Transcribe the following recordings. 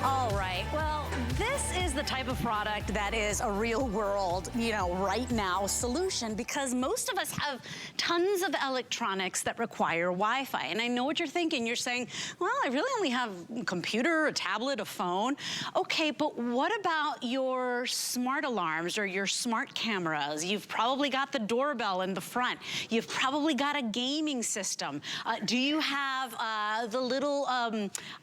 All right, well, this is the type of product that is a real world, right now solution, because most of us have tons of electronics that require Wi-Fi. And I know what you're thinking. You're saying, well, I really only have a computer, a tablet, a phone. Okay, but what about your smart alarms or your smart cameras? You've probably got the doorbell in the front. You've probably got a gaming system. Do you have the little,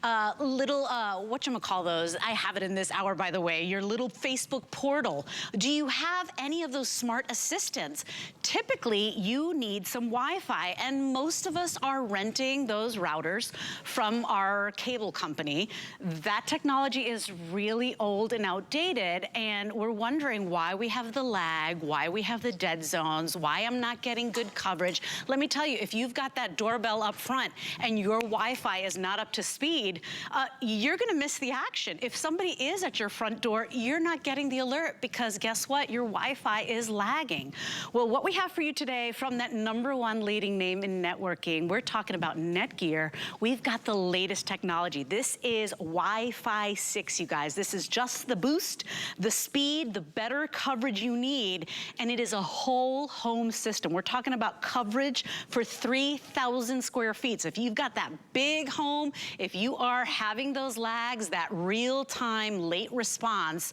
whatchamacall those? I have it in this hour, by the way, your little Facebook portal. Do you have any of those smart assistants? Typically, you need some Wi-Fi, and most of us are renting those routers from our cable company. That technology is really old and outdated, and we're wondering why we have the lag, why we have the dead zones, why I'm not getting good coverage. Let me tell you, if you've got that doorbell up front and your Wi-Fi is not up to speed, you're gonna miss the action. If somebody is at your front door, you're not getting the alert because guess what? Your Wi-Fi is lagging. Well, what we have for you today from that #1 leading name in networking, we're talking about Netgear. We've got the latest technology. This is Wi-Fi 6, you guys. This is just the boost, the speed, the better coverage you need, and it is a whole home system. We're talking about coverage for 3,000 square feet. So if you've got that big home, if you are having those lags, that real-time late response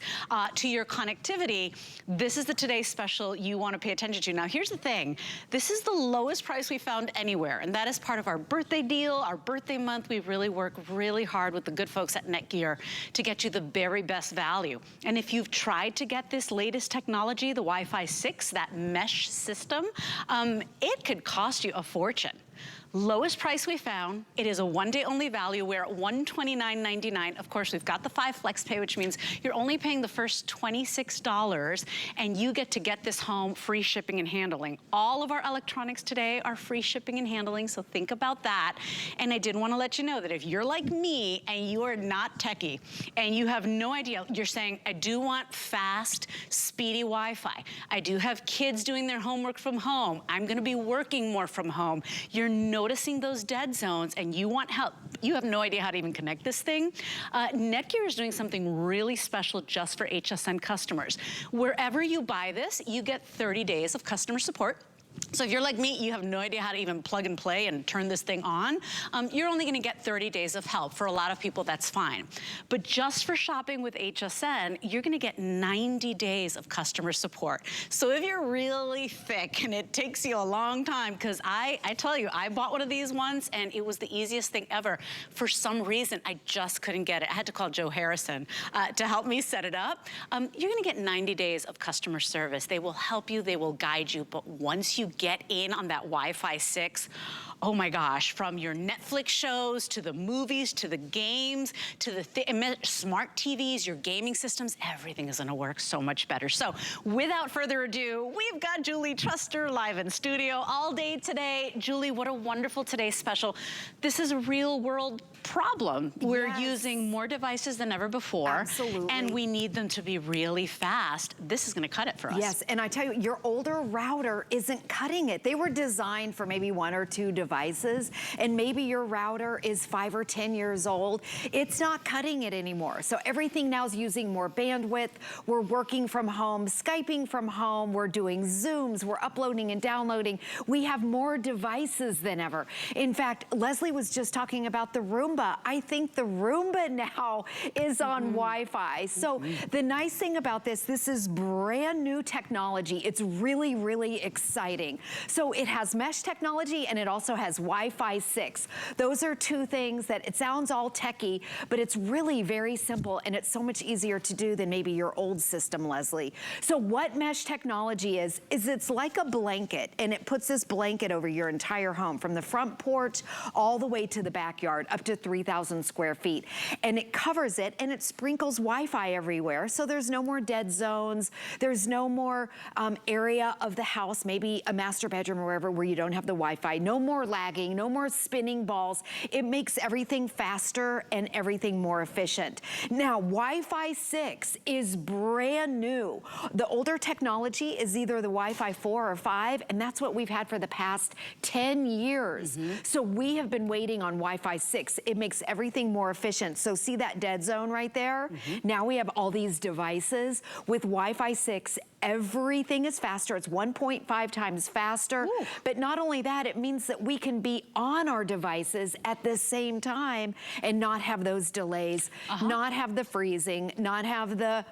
to your connectivity, this is the today's special you want to pay attention to. Now, here's the thing. This is the lowest price we found anywhere, and that is part of our birthday deal, our birthday month. We really work really hard with the good folks at Netgear to get you the very best value. And if you've tried to get this latest technology, the Wi-Fi 6, that mesh system, it could cost you a fortune. Lowest price we found. It is a one-day only value. We're at $129.99. Of course, we've got the 5 flex pay, which means you're only paying the first $26, and you get to get this home free shipping and handling. All of our electronics today are free shipping and handling, so think about that. And I did want to let you know that if you're like me and you are not techie and you have no idea, you're saying, I do want fast, speedy Wi-Fi. I do have kids doing their homework from home. I'm going to be working more from home. You're noticing those dead zones and you want help, you have no idea how to even connect this thing, Netgear is doing something really special just for HSN customers. Wherever you buy this, you get 30 days of customer support. So if you're like me, you have no idea how to even plug and play and turn this thing on, you're only gonna get 30 days of help. For a lot of people, that's fine. But just for shopping with HSN, you're gonna get 90 days of customer support. So if you're really thick and it takes you a long time, because I tell you, I bought one of these once and it was the easiest thing ever. For some reason, I just couldn't get it. I had to call Joe Harrison to help me set it up. You're gonna get 90 days of customer service. They will help you, they will guide you, but once you get in on that Wi-Fi 6, oh my gosh, from your Netflix shows, to the movies, to the games, to the smart TVs, your gaming systems, everything is gonna work so much better. So without further ado, we've got Julie Truster live in studio all day today. Julie, what a wonderful today's special. This is a real world problem. We're using more devices than ever before. Absolutely. And we need them to be really fast. This is gonna cut it for us. Yes, and I tell you, your older router isn't cutting it. They were designed for maybe 1 or 2 devices, and maybe your router is 5 or 10 years old. It's not cutting it anymore. So everything now is using more bandwidth. We're working from home, Skyping from home. We're doing Zooms. We're uploading and downloading. We have more devices than ever. In fact, Leslie was just talking about the Roomba. I think the Roomba now is on Wi-Fi. So the nice thing about this is brand new technology. It's really, really exciting. So it has mesh technology and it also has Wi-Fi 6. Those are 2 things that it sounds all techie, but it's really very simple and it's so much easier to do than maybe your old system, Leslie. So what mesh technology is it's like a blanket, and it puts this blanket over your entire home from the front porch all the way to the backyard, up to 3,000 square feet. And it covers it and it sprinkles Wi-Fi everywhere. So there's no more dead zones. There's no more area of the house, maybe a master bedroom or wherever where you don't have the Wi-Fi. No more lagging, no more spinning balls. It makes everything faster and everything more efficient. Now, Wi-Fi 6 is brand new. The older technology is either the Wi-Fi 4 or 5, and that's what we've had for the past 10 years. So we have been waiting on Wi-Fi 6. It makes everything more efficient. So see that dead zone right there? Now we have all these devices. With Wi-Fi 6, everything is faster. It's 1.5 times faster. Ooh. But not only that, it means that we can be on our devices at the same time and not have those delays, not have the freezing, not have the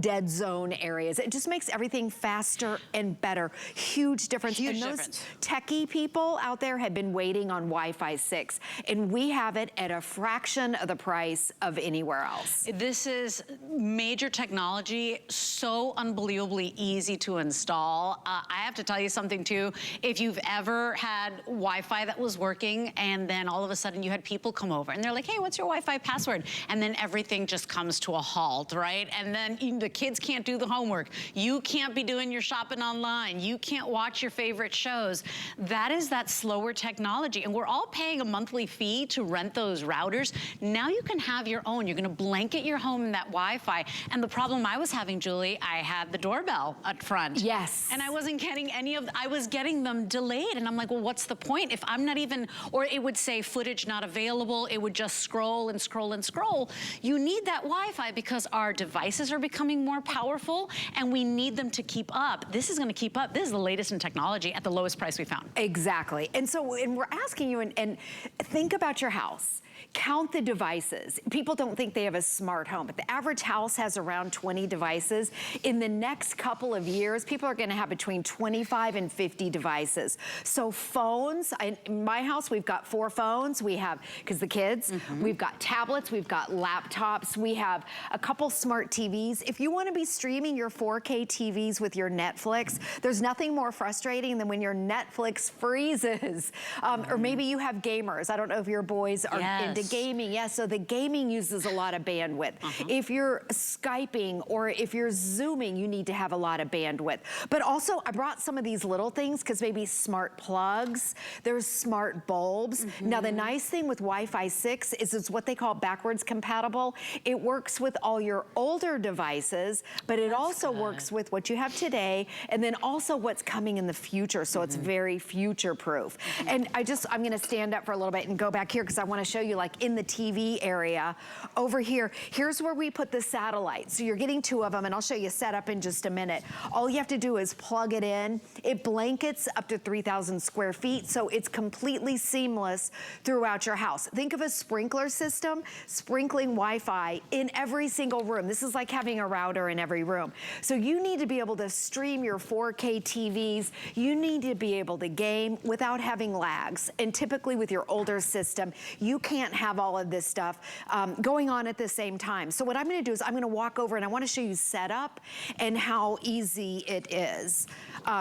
dead zone areas. It just makes everything faster and better. Huge difference. Huge and those difference. techie people out there have been waiting on Wi-Fi 6, and we have it at a fraction of the price of anywhere else. This is major technology, so unbelievably easy to install. I have to tell you something too. If you've ever had Wi-Fi that was working and then all of a sudden you had people come over and they're like, hey, what's your Wi-Fi password? And then everything just comes to a halt, right? And then even the kids can't do the homework. You can't be doing your shopping online. You can't watch your favorite shows. That is that slower technology. And we're all paying a monthly fee to rent those routers. Now you can have your own. You're gonna blanket your home in that Wi-Fi. And the problem I was having, Julie, I had the doorbell up front. Yes. And I wasn't getting I was getting them delayed. And I'm like, well, what's the point if I'm not even, or it would say footage not available. It would just scroll and scroll and scroll. You need that Wi-Fi because our devices are becoming more powerful and we need them to keep up. This is gonna keep up. This is the latest in technology at the lowest price we found. Exactly. And so, and we're asking you, and think about your house. Count the devices. People don't think they have a smart home, but the average house has around 20 devices. In the next couple of years, people are gonna have between 25 and 50 devices. So phones, in my house, we've got 4 phones. We have, because the kids, we've got tablets, we've got laptops, we have a couple smart TVs. If you wanna be streaming your 4K TVs with your Netflix, there's nothing more frustrating than when your Netflix freezes. Or maybe you have gamers. I don't know if your boys are into gaming. Yes, so the gaming uses a lot of bandwidth. If you're Skyping or if you're Zooming, you need to have a lot of bandwidth. But also, I brought some of these little things because maybe smart plugs, there's smart bulbs. Now, the nice thing with Wi-Fi 6 is it's what they call backwards compatible. It works with all your older devices, but it also works with what you have today and then also what's coming in the future. So it's very future proof. And I'm gonna stand up for a little bit and go back here because I wanna show you, like in the TV area over here, here's where we put the satellite. So you're getting 2 of them, and I'll show you setup in just a minute. All you have to do is plug it in. It blankets up to 3,000 square feet, so it's completely seamless throughout your house. Think of a sprinkler system, sprinkling Wi-Fi in every single room. This is like having a router in every room. So you need to be able to stream your 4K TVs. You need to be able to game without having lags. And typically with your older system, you can't have all of this stuff going on at the same time. So what I'm gonna do is I'm gonna walk over and I wanna show you setup and how easy it is.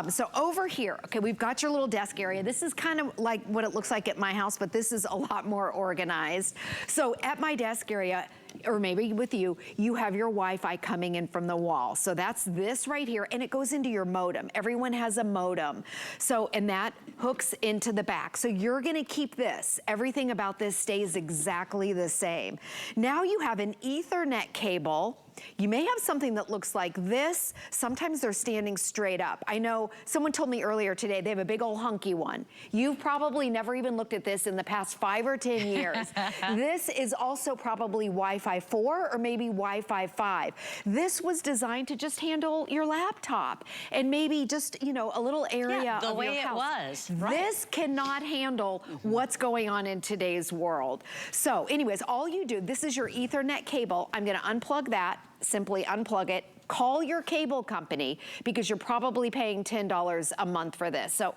So over here, okay, we've got your little desk area. This is kind of like what it looks like at my house, but this is a lot more organized. So at my desk area, or maybe with you, you have your Wi-Fi coming in from the wall. So that's this right here, and it goes into your modem. Everyone has a modem. So, and that hooks into the back. So you're gonna keep this. Everything about this stays exactly the same. Now you have an Ethernet cable. You may have something that looks like this. Sometimes they're standing straight up. I know someone told me earlier today they have a big old hunky one. You've probably never even looked at this in the past 5 or 10 years. This is also probably Wi-Fi 4 or maybe Wi-Fi 5. This was designed to just handle your laptop and maybe just, you know, a little area the of way your house. it was. Right. This cannot handle what's going on in today's world. So anyways, all you do, this is your Ethernet cable. I'm gonna unplug that. Simply unplug it, call your cable company because you're probably paying $10 a month for this. So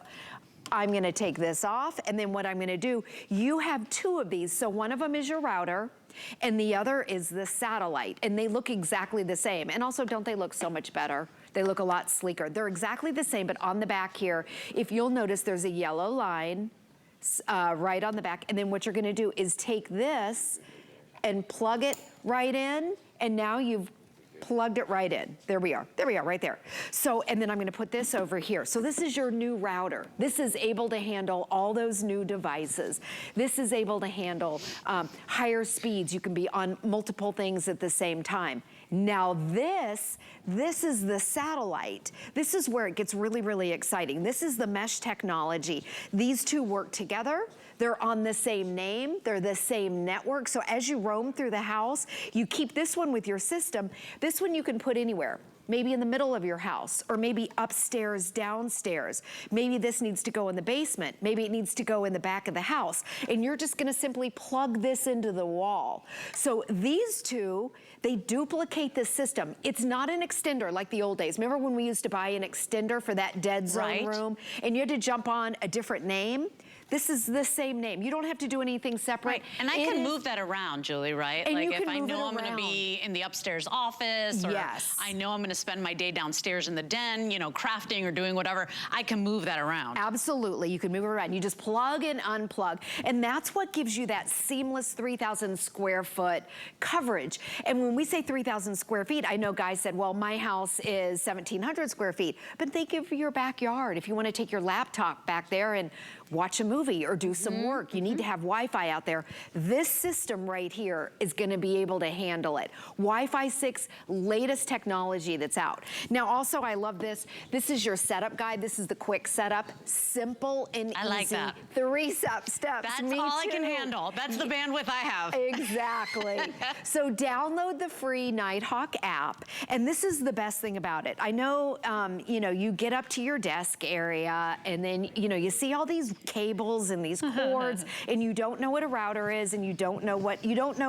I'm gonna take this off, and then what I'm gonna do, you have 2 of these. So one of them is your router and the other is the satellite, and they look exactly the same. And also, don't they look so much better? They look a lot sleeker. They're exactly the same, but on the back here, if you'll notice, there's a yellow line right on the back. And then what you're gonna do is take this and plug it right in, and now you've plugged it right in. There we are, right there. So, and then I'm gonna put this over here. So this is your new router. This is able to handle all those new devices. This is able to handle higher speeds. You can be on multiple things at the same time. Now this is the satellite. This is where it gets really, really exciting. This is the mesh technology. These two work together. They're on the same name, they're the same network. So as you roam through the house, you keep this one with your system. This one you can put anywhere. Maybe in the middle of your house, or maybe upstairs, downstairs. Maybe this needs to go in the basement. Maybe it needs to go in the back of the house. And you're just gonna simply plug this into the wall. So these two, they duplicate the system. It's not an extender like the old days. Remember when we used to buy an extender for that dead zone room? And you had to jump on a different name? This is the same name. You don't have to do anything separate. Right. And I can move that around, Julie, right? And like you if can I move know it I'm gonna be in the upstairs office, or I know I'm gonna spend my day downstairs in the den, you know, crafting or doing whatever, I can move that around. Absolutely, you can move it around. You just plug and unplug. And that's what gives you that seamless 3,000 square foot coverage. And when we say 3,000 square feet, I know guys said, well, my house is 1,700 square feet. But think of your backyard. If you wanna take your laptop back there and watch a movie or do some work, you need to have Wi-Fi out there. This system right here is gonna be able to handle it. Wi-Fi 6, latest technology that's out. Now also, I love this. This is your setup guide. This is the quick setup. Simple and easy. I like that. 3 steps. That's all I can handle. That's the bandwidth I have. Exactly. So download the free Nighthawk app. And this is the best thing about it. I know, you know, you get up to your desk area and then, you know, you see all these cables and these cords and you don't know what a router is and you don't know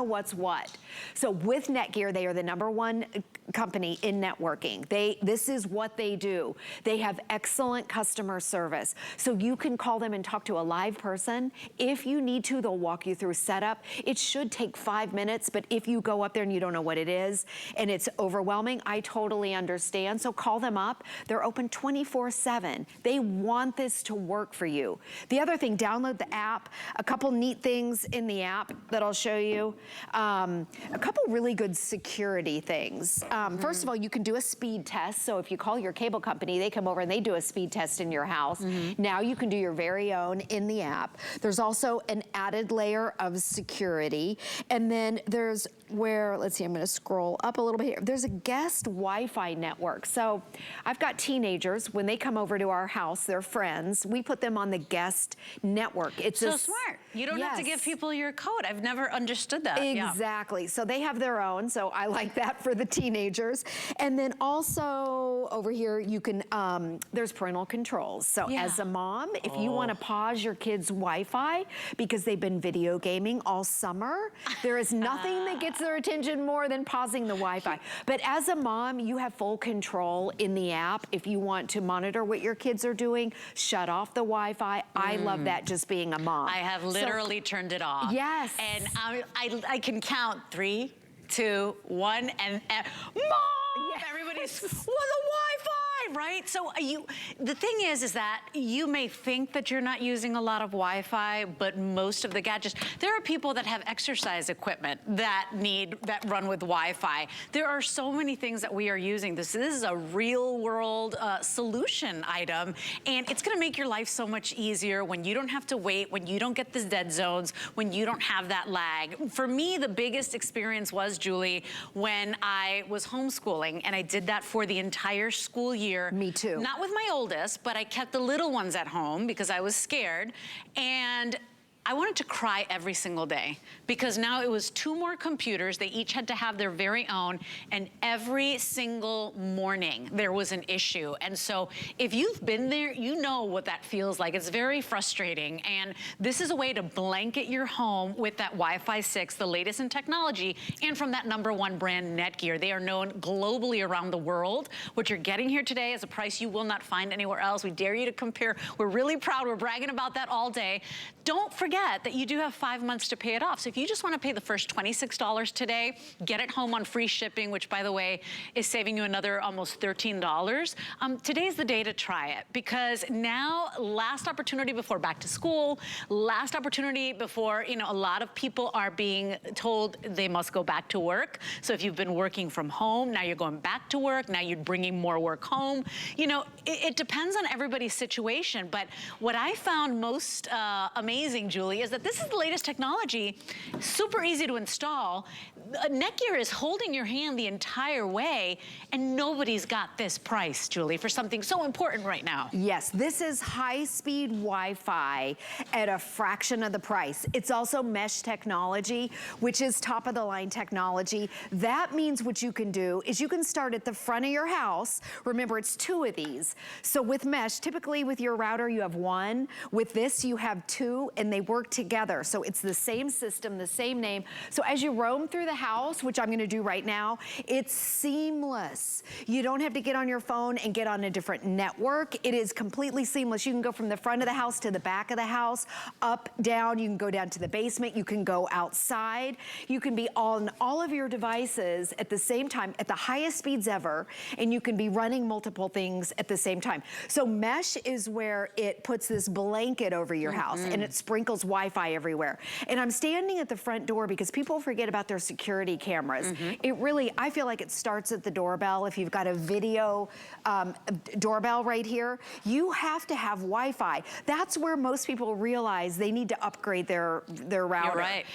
what's what. So with Netgear, they are the #1 company in networking. This is what they do. They have excellent customer service. So you can call them and talk to a live person. If you need to, they'll walk you through setup. It should take 5 minutes, but if you go up there and you don't know what it is and it's overwhelming, I totally understand. So call them up. They're open 24/7. They want this to work for you. The other thing, download the app. A couple neat things in the app that I'll show you. A couple really good security things. First of all, you can do a speed test. So if you call your cable company, they come over and they do a speed test in your house. Now you can do your very own in the app. There's also an added layer of security. And then there's where, let's see, I'm gonna scroll up a little bit here. There's a guest Wi-Fi network. So I've got teenagers, when they come over to our house, they're friends, we put them on the guest network. It's so smart. You don't have to give people your code. I've never understood that. Exactly. So they have their own, so I like that for the teenagers. And then also over here, you can, there's parental controls. So as a mom, if you wanna pause your kids' Wi-Fi because they've been video gaming all summer, there is nothing that gets their attention more than pausing the Wi-Fi. But as a mom, you have full control in the app. If you want to monitor what your kids are doing, shut off the Wi-Fi. I love that just being a mom. I have literally turned it off. Yes. And I can count 3, 2, 1, and Mom! Yes. Everybody's, well, the Wi-Fi, right? So the thing is that you may think that you're not using a lot of Wi-Fi, but most of the gadgets, there are people that have exercise equipment that run with Wi-Fi. There are so many things that we are using. This is a real world solution item, and it's gonna make your life so much easier when you don't have to wait, when you don't get the dead zones, when you don't have that lag. For me, the biggest experience was, Julie, when I was homeschooling, and I did that for the entire school year. Me too. Not with my oldest, but I kept the little ones at home because I was scared. And I wanted to cry every single day because now it was 2 more computers. They each had to have their very own, and every single morning there was an issue. And so if you've been there, you know what that feels like. It's very frustrating. And this is a way to blanket your home with that Wi-Fi 6, the latest in technology, and from that #1 brand, Netgear. They are known globally around the world. What you're getting here today is a price you will not find anywhere else. We dare you to compare. We're really proud. We're bragging about that all day. Don't forget forget that you do have 5 months to pay it off. So if you just want to pay the first $26 today, get it home on free shipping, which by the way, is saving you another almost $13. Today's the day to try it, because now, last opportunity before back to school, last opportunity before, you know, a lot of people are being told they must go back to work. So if you've been working from home, now you're going back to work, now you're bringing more work home. You know, it depends on everybody's situation, but what I found most amazing, Julie, is that this is the latest technology, super easy to install. Netgear is holding your hand the entire way, and nobody's got this price, Julie, for something so important right now. Yes, this is high-speed Wi-Fi at a fraction of the price. It's also mesh technology, which is top-of-the-line technology. That means what you can do is you can start at the front of your house. Remember, it's 2 of these. So with mesh, typically with your router, you have 1. With this, you have 2, and they work together. So it's the same system, the same name. So as you roam through the house, which I'm gonna do right now, it's seamless. You don't have to get on your phone and get on a different network. It is completely seamless. You can go from the front of the house to the back of the house, up, down. You can go down to the basement. You can go outside. You can be on all of your devices at the same time at the highest speeds ever, and you can be running multiple things at the same time. So mesh is where it puts this blanket over your house, and it sprinkles Wi-Fi everywhere. And I'm standing at the front door because people forget about their security cameras. It really, I feel like it starts at the doorbell. If you've got a video doorbell right here, you have to have Wi-Fi. That's where most people realize they need to upgrade their router. You're right.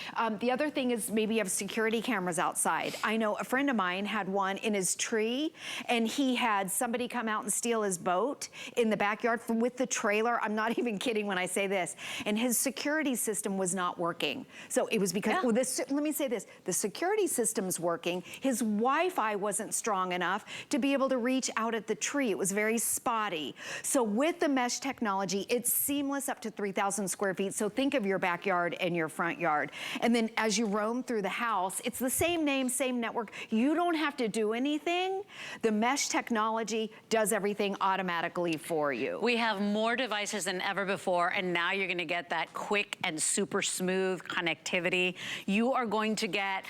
The other thing is maybe you have security cameras outside. I know a friend of mine had one in his tree, and he had somebody come out and steal his boat in the backyard with the trailer. I'm not even kidding when I say this. And his security system was not working. So it was because, well, let me say this, the security system's working. His Wi-Fi wasn't strong enough to be able to reach out at the tree. It was very spotty. So with the mesh technology, it's seamless up to 3,000 square feet. So think of your backyard and your front yard. And then as you roam through the house, it's the same name, same network. You don't have to do anything. The mesh technology does everything automatically for you. We have more devices than ever before, and now you're gonna get that quick and super smooth connectivity. You are going to get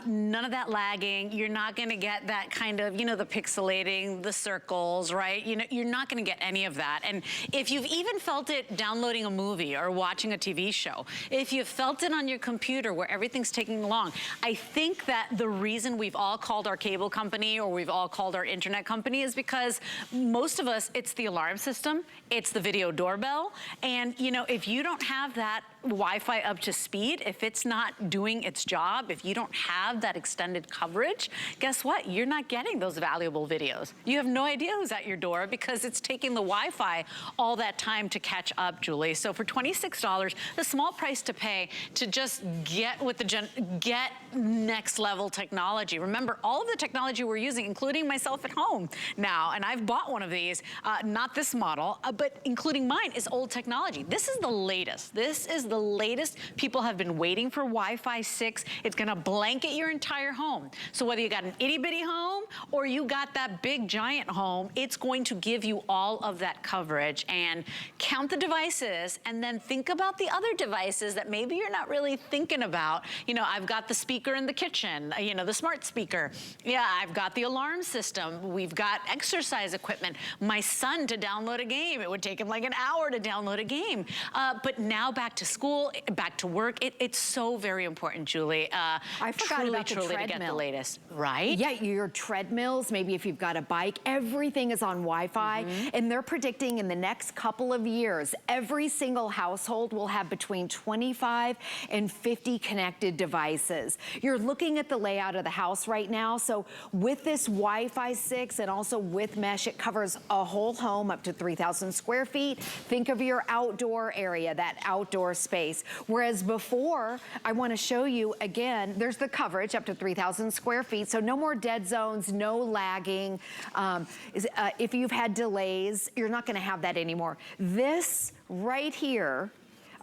none of that lagging. You're not gonna get that kind of, you know, the pixelating, the circles, right? You know, you're not gonna get any of that. And if you've even felt it downloading a movie or watching a TV show, if you've felt it on your computer where everything's taking long, I think that the reason we've all called our cable company or we've all called our internet company is because most of us, it's the alarm system, it's the video doorbell, and you know, if you don't have that Wi-Fi up to speed, if it's not doing its job, if you don't have that extended coverage, guess what? You're not getting those valuable videos. You have no idea who's at your door because it's taking the Wi-Fi all that time to catch up, Julie. So for $26, the small price to pay to just get with the get next level technology. Remember, all of the technology we're using, including myself at home now, and I've bought one of these, not this model, but including mine, is old technology. This is the latest. This is the latest. People have been waiting for Wi-Fi 6. It's gonna blanket your entire home. So whether you got an itty bitty home or you got that big giant home, it's going to give you all of that coverage. And count the devices and then think about the other devices that maybe you're not really thinking about. You know, I've got the speaker in the kitchen, you know, the smart speaker. Yeah, I've got the alarm system. We've got exercise equipment. My son, to download a game, it would take him like an hour to download a game. But now back to school, back to work, it's so very important, Julie. I forgot about the treadmill. To get the latest, right? Yeah, your treadmills, maybe if you've got a bike, everything is on Wi-Fi, and they're predicting in the next couple of years, every single household will have between 25 and 50 connected devices. You're looking at the layout of the house right now, so with this Wi-Fi 6 and also with mesh, it covers a whole home up to 3,000 square feet. Think of your outdoor area, that outdoor space. Whereas before, I want to show you again, there's the coverage up to 3,000 square feet, so no more dead zones, no lagging. If you've had delays, you're not going to have that anymore. This right here,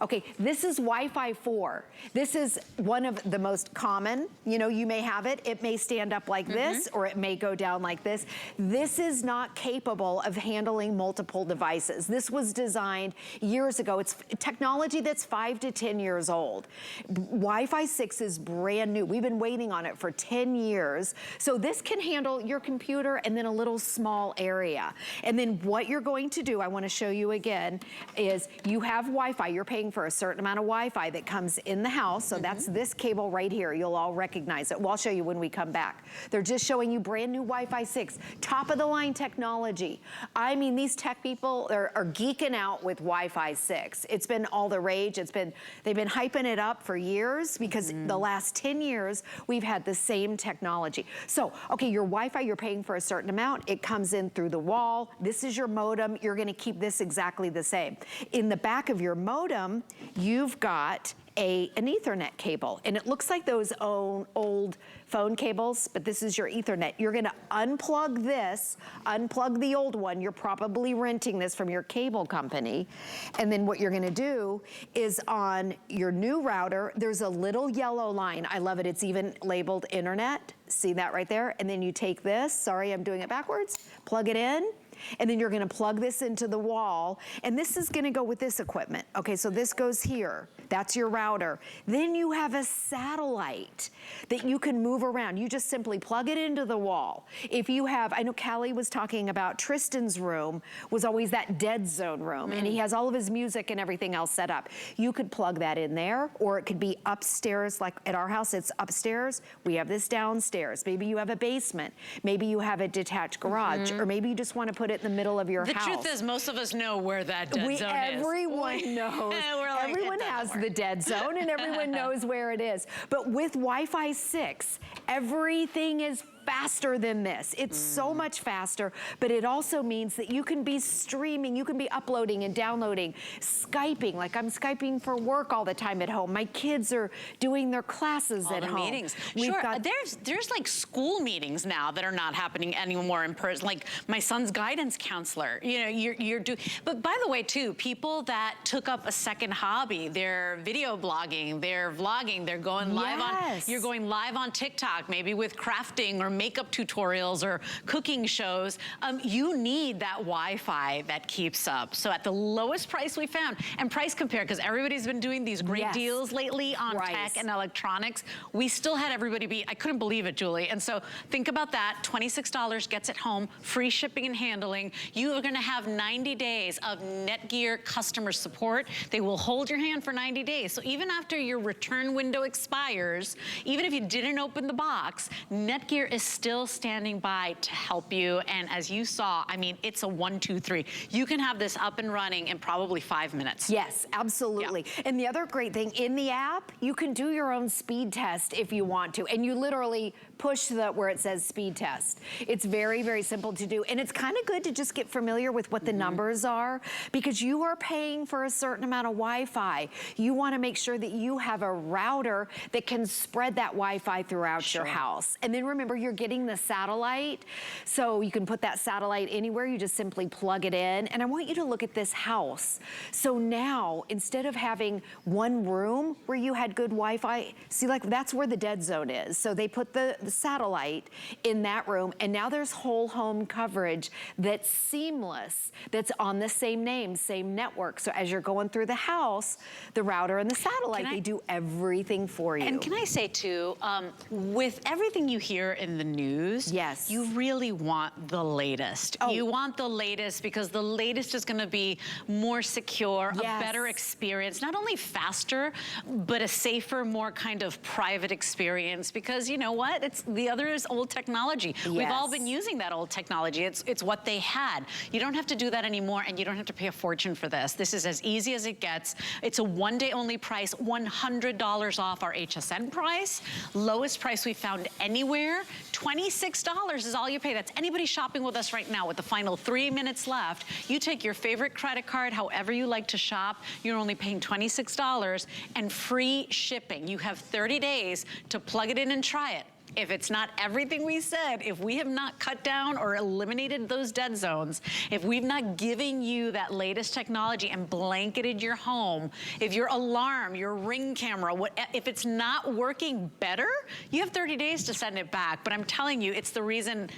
Okay, this is Wi-Fi 4. This is one of the most common. You know, you may have it. It may stand up like this, or it may go down like this. This is not capable of handling multiple devices. This was designed years ago. It's technology that's 5 to 10 years old. Wi-Fi 6 is brand new. We've been waiting on it for 10 years. So this can handle your computer and then a little small area. And then what you're going to do, I want to show you again, is you have Wi-Fi. You're paying for a certain amount of Wi-Fi that comes in the house. So that's this cable right here. You'll all recognize it. Well, I'll show you when we come back. They're just showing you brand new Wi-Fi 6, top of the line technology. I mean, these tech people are geeking out with Wi-Fi 6. It's been all the rage. They've been hyping it up for years because the last 10 years, we've had the same technology. So, okay, your Wi-Fi, you're paying for a certain amount. It comes in through the wall. This is your modem. You're gonna keep this exactly the same. In the back of your modem, you've got an Ethernet cable, and it looks like those old phone cables, but this is your Ethernet. You're gonna unplug this, unplug the old one. You're probably renting this from your cable company. And then what you're gonna do is on your new router, there's a little yellow line. I love it, it's even labeled internet. See that right there? And then you take this, sorry, I'm doing it backwards, plug it in, and then you're gonna plug this into the wall, and this is gonna go with this equipment. Okay, so this goes here. That's your router. Then you have a satellite that you can move around. You just simply plug it into the wall. If you have, I know Callie was talking about Tristan's room was always that dead zone room, and he has all of his music and everything else set up. You could plug that in there, or it could be upstairs, like at our house, it's upstairs. We have this downstairs. Maybe you have a basement. Maybe you have a detached garage, or maybe you just wanna put it in the middle of your house. The truth is, most of us know where that dead zone is. Everyone knows. Like, everyone has the dead zone, and everyone knows where it is. But with Wi-Fi 6, everything is faster than this. It's so much faster, but it also means that you can be streaming, you can be uploading and downloading, Skyping, like I'm Skyping for work all the time at home. My kids are doing theing classes at home. Meetings. Sure, there's like school meetings now that are not happening anymore in person, like my son's guidance counselor. You know, but by the way too, people that took up a second hobby, they're video blogging, they're vlogging, they're going live you're going live on TikTok, maybe with crafting or makeup tutorials or cooking shows. You need that Wi-Fi that keeps up. So at the lowest price we found, and price compare, because everybody's been doing these great deals lately on tech and electronics, we still had everybody beat. I couldn't believe it, Julie. And so think about that, $26 gets it home, free shipping and handling. You are gonna have 90 days of Netgear customer support. They will hold your hand for 90 days. So even after your return window expires, even if you didn't open the box, Netgear is still standing by to help you. And as you saw, I mean, it's a 1, 2, 3. You can have this up and running in probably 5 minutes. Yes, absolutely. Yeah. And the other great thing, in the app, you can do your own speed test if you want to. And you literally push where it says speed test. It's very, very simple to do. And it's kind of good to just get familiar with what the numbers are, because you are paying for a certain amount of Wi-Fi. You want to make sure that you have a router that can spread that Wi-Fi throughout your house. And then remember, you're getting the satellite, so you can put that satellite anywhere. You just simply plug it in. And I want you to look at this house. So now, instead of having one room where you had good Wi-Fi, see, like that's where the dead zone is. So they put the satellite in that room, and now there's whole home coverage that's seamless, that's on the same name, same network. So as you're going through the house, the router and the satellite, they do everything for you. And can I say too, with everything you hear in the news, you really want the latest. You want the latest because the latest is gonna be more secure, a better experience, not only faster, but a safer, more kind of private experience, because you know what? The other is old technology. We've all been using that old technology. It's what they had. You don't have to do that anymore, and you don't have to pay a fortune for this. This is as easy as it gets. It's a one-day only price, $100 off our HSN price. Lowest price we found anywhere. $26 is all you pay. That's anybody shopping with us right now with the final 3 minutes left. You take your favorite credit card, however you like to shop, you're only paying $26 and free shipping. You have 30 days to plug it in and try it. if it's not everything we said, if we have not cut down or eliminated those dead zones, if we've not given you that latest technology and blanketed your home, if your alarm, your Ring camera, if it's not working better, you have 30 days to send it back. But I'm telling you, it's the reason.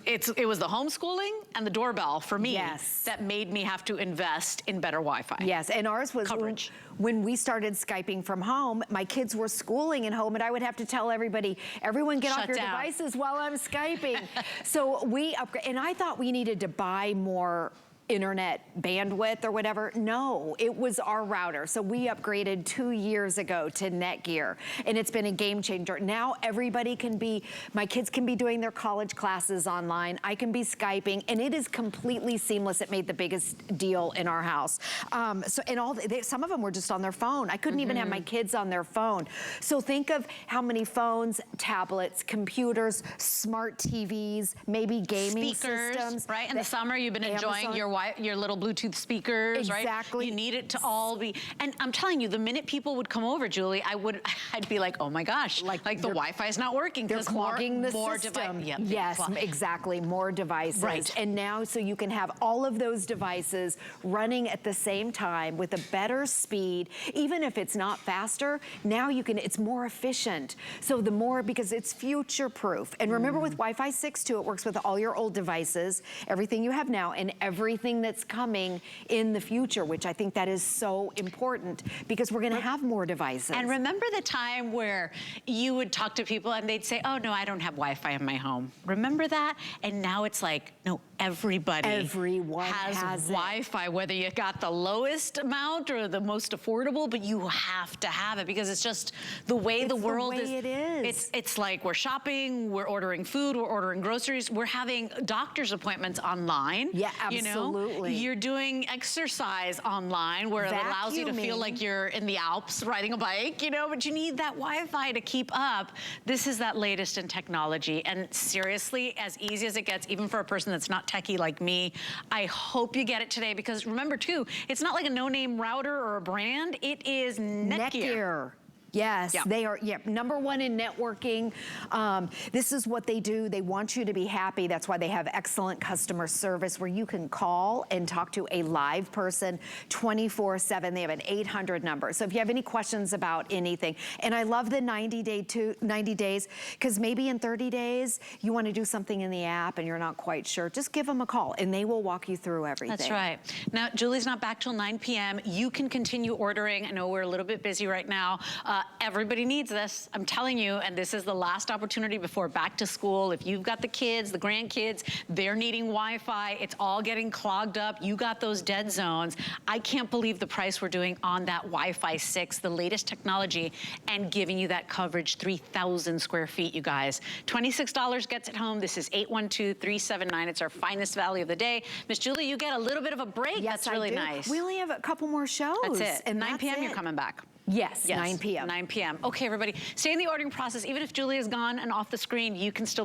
It was the homeschooling and the doorbell for me that made me have to invest in better Wi-Fi. Yes, and ours was coverage. When we started Skyping from home, my kids were schooling at home and I would have to tell everybody, everyone get off your devices while I'm Skyping. So we upgraded, and I thought we needed to buy more internet bandwidth or whatever. No, it was our router. So we upgraded 2 years ago to Netgear, and it's been a game changer. Now everybody can be, my kids can be doing their college classes online. I can be Skyping, and it is completely seamless. It made the biggest deal in our house. Some of them were just on their phone. I couldn't even have my kids on their phone. So think of how many phones, tablets, computers, smart TVs, maybe gaming systems. Right, in the summer you've been enjoying your little Bluetooth speakers, right? Exactly. You need it to all be, and I'm telling you, the minute people would come over, Julie, I'd be like, oh my gosh, like the Wi-Fi is not working. They're clogging the system. Yes, exactly, more devices. Right. And now, so you can have all of those devices running at the same time with a better speed, even if it's not faster, now you can, it's more efficient. So the more, because it's future-proof. And remember with Wi-Fi 6 too, it works with all your old devices, everything you have now, and everything that's coming in the future, which I think that is so important because we're gonna have more devices. And remember the time where you would talk to people and they'd say, oh no, I don't have Wi-Fi in my home. Remember that? And now it's like, no, everyone has Wi-Fi, whether you got the lowest amount or the most affordable, but you have to have it because it's just the way the world is. It's like we're shopping, we're ordering food, we're ordering groceries, we're having doctor's appointments online. Yeah, absolutely. You're doing exercise online where it allows you to feel like you're in the Alps riding a bike, but you need that Wi-Fi to keep up. This is that latest in technology. And seriously, as easy as it gets, even for a person that's not techie like me, I hope you get it today because remember too, it's not like a no-name router or a brand, it is Netgear. Yes, they are, #1 in networking. This is what they do. They want you to be happy. That's why they have excellent customer service where you can call and talk to a live person 24/7. They have an 800 number. So if you have any questions about anything, and I love the 90 days, because maybe in 30 days, you want to do something in the app and you're not quite sure, just give them a call and they will walk you through everything. That's right. Now, Julie's not back till 9 p.m. You can continue ordering. I know we're a little bit busy right now. Everybody needs this, I'm telling you, and this is the last opportunity before back to school. If you've got the kids, the grandkids, they're needing Wi-Fi, it's all getting clogged up, you got those dead zones. I can't believe the price we're doing on that Wi-Fi 6, the latest technology, and giving you that coverage, 3,000 square feet, you guys. $26 gets it home. This is 812-379. It's our finest value of the day. Miss Julie, you get a little bit of a break. Yes, that's really nice. We only have a couple more shows. That's it. And 9 p.m. you're coming back. Yes, 9 p.m. 9 p.m. Okay, everybody, stay in the ordering process. Even if Julie is gone and off the screen, you can still